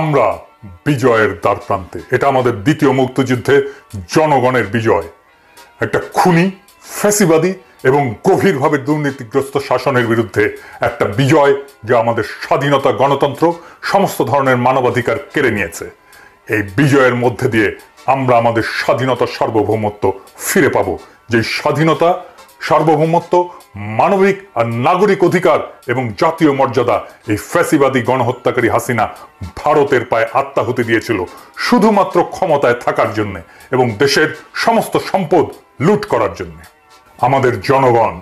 আমরা বিজয়ের দ্বারপ্রান্তে। এটা আমাদের দ্বিতীয় মুক্তিযুদ্ধে জনগণের বিজয়, একটা খুনি, ফ্যাসিবাদী এবং গভীরভাবে দুর্নীতিগ্রস্ত শাসনের বিরুদ্ধে একটা বিজয়, যা আমাদের স্বাধীনতা, গণতন্ত্র, সমস্ত ধরনের মানবাধিকার কেড়ে নিয়েছে। এই বিজয়ের মধ্যে দিয়ে আমরা আমাদের স্বাধীনতা, সার্বভৌমত্ব ফিরে পাব। যে স্বাধীনতা, সার্বভৌমত্ব, মানবিক আর নাগরিক অধিকার এবং জাতীয় মর্যাদা এই ফ্যাসিবাদী গণহত্যাকারী হাসিনা ভারতের পায়ে আত্মাহুতি দিয়েছিল শুধুমাত্র ক্ষমতায় থাকার জন্য এবং দেশের সমস্ত সম্পদ লুট করার জন্য। আমাদের জনগণ,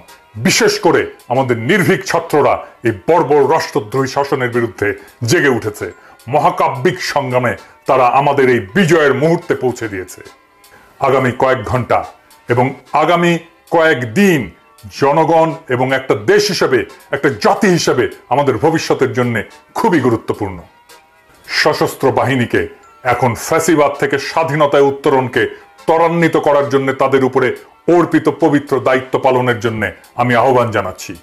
বিশেষ করে আমাদের নির্ভীক ছাত্ররা এই বর্বর রাষ্ট্রদ্রোহী শাসনের বিরুদ্ধে জেগে উঠেছে। মহাকাব্যিক সংগ্রামে তারা আমাদের এই বিজয়ের মুহূর্তে পৌঁছে দিয়েছে। আগামী কয়েক ঘন্টা এবং আগামী কয়েকদিন জনগণ এবং একটা দেশ হিসেবে, একটা জাতি হিসেবে আমাদের ভবিষ্যতের জন্য খুবই গুরুত্বপূর্ণ। সশস্ত্র বাহিনীকে এখন ফ্যাসিবাদ থেকে স্বাধীনতায় উত্তরণকে ত্বরান্বিত করার জন্য তাদের উপরে অর্পিত পবিত্র দায়িত্ব পালনের জন্য আমি আহ্বান জানাচ্ছি,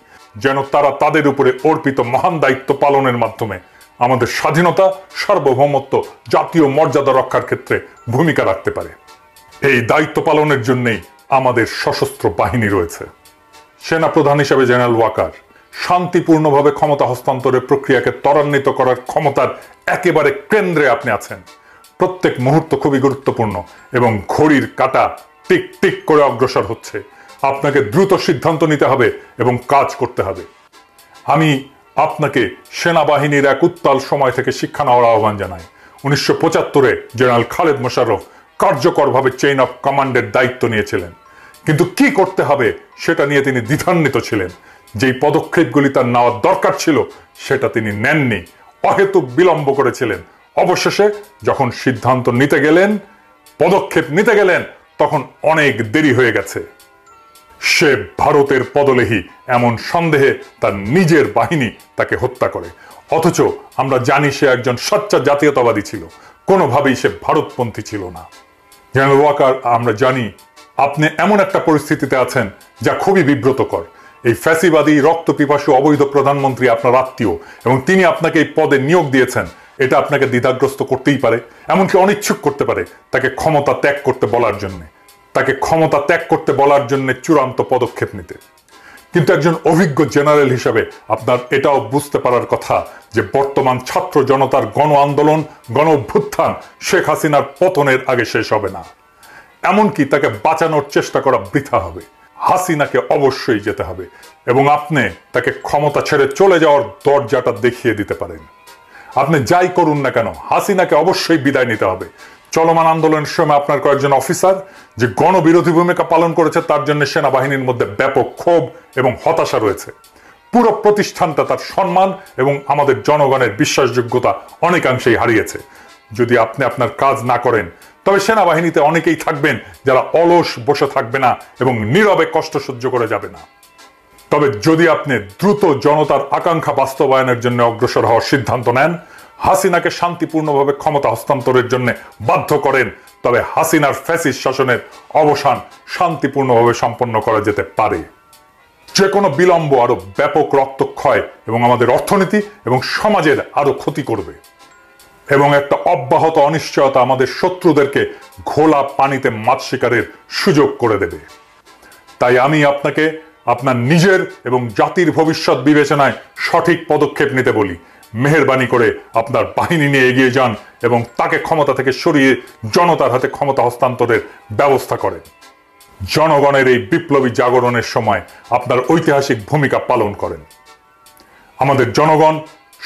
যেন তারা তাদের উপরে অর্পিত মহান দায়িত্ব পালনের মাধ্যমে আমাদের স্বাধীনতা, সার্বভৌমত্ব, জাতীয় মর্যাদা রক্ষার ক্ষেত্রে ভূমিকা রাখতে পারে। এই দায়িত্ব পালনের জন্যই আমাদের সশস্ত্র বাহিনী রয়েছে। সেনাপ্রধান হিসেবে জেনারেল ওয়াকার শান্তিপূর্ণভাবে ক্ষমতা হস্তান্তরের প্রক্রিয়াকে ত্বরান্বিত করার ক্ষমতার একেবারে কেন্দ্রে আপনি আছেন। প্রত্যেক মুহূর্ত খুবই গুরুত্বপূর্ণ এবং ঘড়ির কাঁটা টিক টিক করে অগ্রসর হচ্ছে। আপনাকে দ্রুত সিদ্ধান্ত নিতে হবে এবং কাজ করতে হবে। আমি আপনাকে সেনাবাহিনীর এক উত্তাল সময় থেকে শিক্ষা নেওয়ার আহ্বান জানাই। 1975-এ জেনারেল খালেদ মোশাররফ কার্যকরভাবে চেইন অফ কমান্ডের দায়িত্ব নিয়েছিলেন, কিন্তু কি করতে হবে সেটা নিয়ে তিনি দ্বিধান্বিত ছিলেন। যেই পদক্ষেপগুলি তার নেওয়ার দরকার ছিল সেটা তিনি নেননি, অহেতুক বিলম্ব করেছিলেন। অবশেষে যখন সিদ্ধান্ত নিতে গেলেন, পদক্ষেপ নিতে গেলেন, তখন অনেক দেরি হয়ে গেছে। সে ভারতের পদলেহী এমন সন্দেহে তার নিজের বাহিনী তাকে হত্যা করে। অথচ আমরা জানি সে একজন সচ্চা জাতীয়তাবাদী ছিল, কোনোভাবেই সে ভারতপন্থী ছিল না। জেনারেল ওয়াকার, আমরা জানি আপনি এমন একটা পরিস্থিতিতে আছেন যা খুবই বিব্রতকর। এই ফ্যাসিবাদী রক্তপিপাসু অবৈধ প্রধানমন্ত্রী আপনার আত্মীয় এবং তিনি আপনাকে এই পদে নিয়োগ দিয়েছেন। এটা আপনাকে দ্বিধাগ্রস্ত করতেই পারে, এমনকি অনিচ্ছুক করতে পারে তাকে ক্ষমতা ত্যাগ করতে বলার জন্য, চূড়ান্ত পদক্ষেপ নিতে। কিন্তু একজন অভিজ্ঞ জেনারেল হিসাবে আপনার এটাও বুঝতে পারার কথা যে বর্তমান ছাত্র জনতার গণ আন্দোলন, গণ অভ্যুত্থান শেখ হাসিনার পতনের আগে শেষ হবে না। এমনকি তাকে বাঁচানোর চেষ্টা করা বৃথা হবে। হাসিনাকে অবশ্যই যেতে হবে এবং আপনি তাকে ক্ষমতা ছেড়ে চলে যাওয়ার দরজাটা দেখিয়ে দিতে পারেন। আপনি যাই করুন না কেন, হাসিনাকে অবশ্যই বিদায় নিতে হবে। চলমান আন্দোলনের সময় আপনার কয়েকজন অফিসার যে গণবিরোধী ভূমিকা পালন করেছে, তার জন্য সেনাবাহিনীর মধ্যে ব্যাপক ক্ষোভ এবং হতাশা রয়েছে। পুরো প্রতিষ্ঠানটা তার সম্মান এবং আমাদের জনগণের বিশ্বাসযোগ্যতা অনেকাংশেই হারিয়েছে। যদি আপনি আপনার কাজ না করেন, তবে সেনাবাহিনীতে অনেকেই থাকবেন যারা অলস বসে থাকবে না এবং নীরবে কষ্ট সহ্য করে যাবে না। তবে যদি আপনি দ্রুত জনতার আকাঙ্ক্ষা বাস্তবায়নের জন্য অগ্রসর হওয়ার সিদ্ধান্ত নেন, হাসিনাকে শান্তিপূর্ণভাবে ক্ষমতা হস্তান্তরের জন্য বাধ্য করেন, তবে হাসিনার ফ্যাসিস্ট শাসনের অবসান শান্তিপূর্ণভাবে সম্পন্ন করা যেতে পারে। যে কোনো বিলম্ব আরো ব্যাপক রক্তক্ষয় এবং আমাদের অর্থনীতি এবং সমাজের আরো ক্ষতি করবে এবং একটা অব্যাহত অনিশ্চয়তা আমাদের শত্রুদেরকে ঘোলা পানিতে মাছ শিকারের সুযোগ করে দেবে। তাই আমি আপনাকে আপনার নিজের এবং জাতির ভবিষ্যৎ বিবেচনায় সঠিক পদক্ষেপ নিতে বলি। মেহেরবানি করে আপনার বাহিনী নিয়ে এগিয়ে যান এবং তাকে ক্ষমতা থেকে সরিয়ে জনতার হাতে ক্ষমতা হস্তান্তরের ব্যবস্থা করেন। জনগণের এই বিপ্লবী জাগরণের সময় আপনার ঐতিহাসিক ভূমিকা পালন করেন। আমাদের জনগণ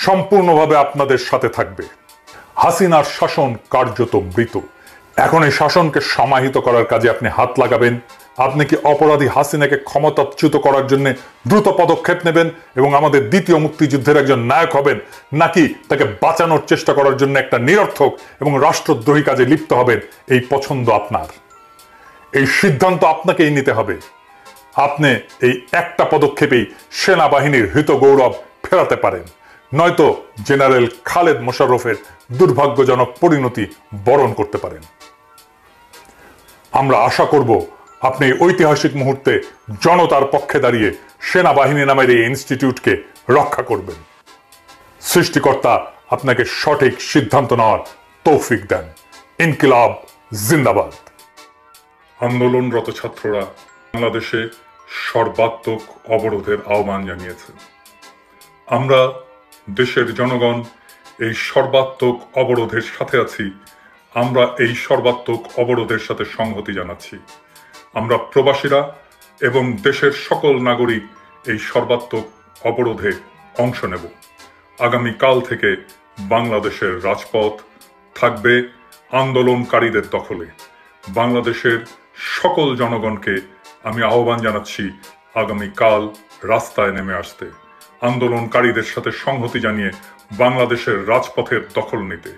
সম্পূর্ণভাবে আপনাদের সাথে থাকবে। হাসিনার শাসন কার্যত মৃত। এখন এই শাসনকে সমাহিত করার কাজে আপনি হাত লাগাবেন। আপনি কি অপরাধী হাসিনাকে ক্ষমতাচ্যুত করার জন্য দ্রুত পদক্ষেপ নেবেন এবং আমাদের দ্বিতীয় মুক্তিযুদ্ধের একজন নায়ক হবেন, নাকি তাকে বাঁচানোর চেষ্টা করার জন্য একটা নিরর্থক এবং রাষ্ট্রদ্রোহী কাজে লিপ্ত হবেন? এই পছন্দ আপনার, এই সিদ্ধান্ত আপনাকেই নিতে হবে। আপনি এই একটা পদক্ষেপেই সেনাবাহিনীর হৃত গৌরব ফেরাতে পারেন, নয়তো জেনারেল খালেদ মোশাররফের দুর্ভাগ্যজনক পরিণতি বরণ করতে পারেন। আমরা আশা করব আপনি ঐতিহাসিক মুহূর্তে জনতার পক্ষে দাঁড়িয়ে সেনাবাহিনী নামের এই ইনস্টিটিউটকে রক্ষা করবেন। সৃষ্টিকর্তা আপনাকে সঠিক সিদ্ধান্ত নেওয়ার তৌফিক দেন। ইনকিলাব জিন্দাবাদ। আন্দোলনরত ছাত্ররা বাংলাদেশে সর্বাত্মক অবরোধের আহ্বান জানিয়েছে। আমরা দেশের জনগণ এই সর্বাত্মক অবরোধের সাথে আছি। আমরা এই সর্বাত্মক অবরোধের সাথে সংহতি জানাচ্ছি। আমরা প্রবাসীরা এবং দেশের সকল নাগরিক এই সর্বাত্মক অবরোধে অংশ নেব। আগামীকাল থেকে বাংলাদেশের রাজপথ থাকবে আন্দোলনকারীদের দখলে। বাংলাদেশের সকল জনগণকে আমি আহ্বান জানাচ্ছি আগামীকাল রাস্তায় নেমে আসতে, আন্দোলনকারীদের সাথে সংহতি জানিয়ে বাংলাদেশের রাজপথের দখল নিতে।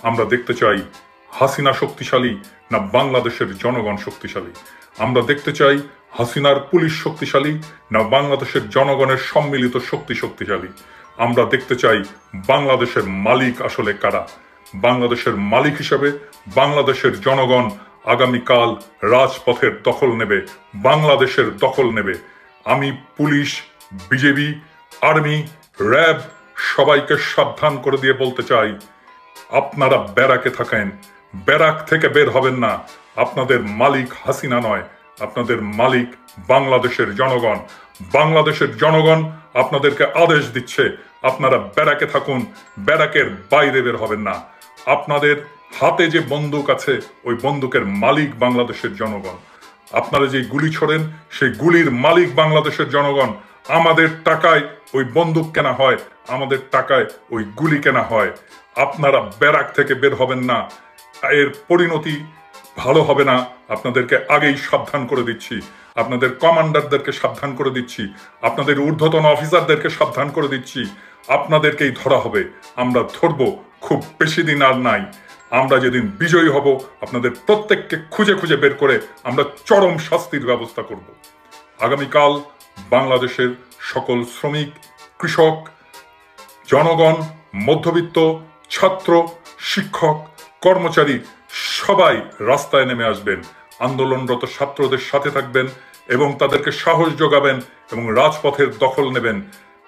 আমরা দেখতে চাই হাসিনা শক্তিশালী না বাংলাদেশের জনগণ শক্তিশালী। আমরা দেখতে চাই হাসিনার পুলিশ শক্তিশালী না বাংলাদেশের জনগণের সম্মিলিত শক্তিশালী। আমরা দেখতে চাই বাংলাদেশের মালিক আসলে কারা। বাংলাদেশের মালিক হিসেবে বাংলাদেশের জনগণ আগামীকাল রাজপথের দখল নেবে, বাংলাদেশের দখল নেবে। আমি পুলিশ, বিজেপি, আর্মি, র্যাব সবাইকে সাবধান করে দিয়ে বলতে চাই, আপনারা ব্যারাকে থাকেন, ব্যারাক থেকে বের হবেন না। আপনাদের মালিক হাসিনা নয়, আপনাদের মালিক বাংলাদেশের জনগণ। বাংলাদেশের জনগণ আপনাদেরকে আদেশ দিচ্ছে আপনারা ব্যারাকে থাকুন, ব্যারাকের বাইরে বের হবেন না। আপনাদের হাতে যে বন্দুক আছে ওই বন্দুকের মালিক বাংলাদেশের জনগণ। আপনারা যে গুলি ছোড়েন সেই গুলির মালিক বাংলাদেশের জনগণ। আমাদের টাকায় ওই বন্দুক কেনা হয়, আমাদের টাকায় ওই গুলি কেনা হয়। আপনারা ব্যারাক থেকে বের হবেন না, এর পরিণতি ভালো হবে না। আপনাদেরকে আগেই সাবধান করে দিচ্ছি, আপনাদের কমান্ডারদেরকে সাবধান করে দিচ্ছি, আপনাদের ঊর্ধ্বতন অফিসারদেরকে সাবধান করে দিচ্ছি। আপনাদেরকেই ধরা হবে, আমরা ধরব। খুব বেশি দিন আর নাই। আমরা যেদিন বিজয়ী হব আপনাদের প্রত্যেককে খুঁজে খুঁজে বের করে আমরা চরম শাস্তির ব্যবস্থা করব। আগামীকাল বাংলাদেশের সকল শ্রমিক, কৃষক, জনগণ, মধ্যবিত্ত, ছাত্র, শিক্ষক, কর্মচারী সবাই রাস্তায় নেমে আসবেন, আন্দোলনরত ছাত্রদের সাথে থাকবেন এবং তাদেরকে সাহস যোগাবেন এবং রাজপথের দখল নেবেন।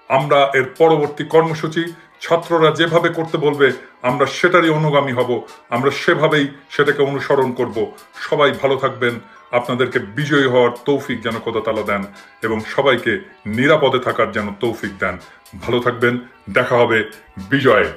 আমরা এর পরবর্তী কর্মসূচি ছাত্ররা যেভাবে করতে বলবে আমরা সেটারই অনুগামী হব, আমরা সেভাবেই সেটাকে অনুসরণ করব। সবাই ভালো থাকবেন, আপনাদেরকে বিজয়ী হওয়ার তৌফিক যেন খোদা তাআলা দেন এবং সবাইকে নিরাপদে থাকার যেন তৌফিক দেন। ভালো থাকবেন, দেখা হবে বিজয়ে।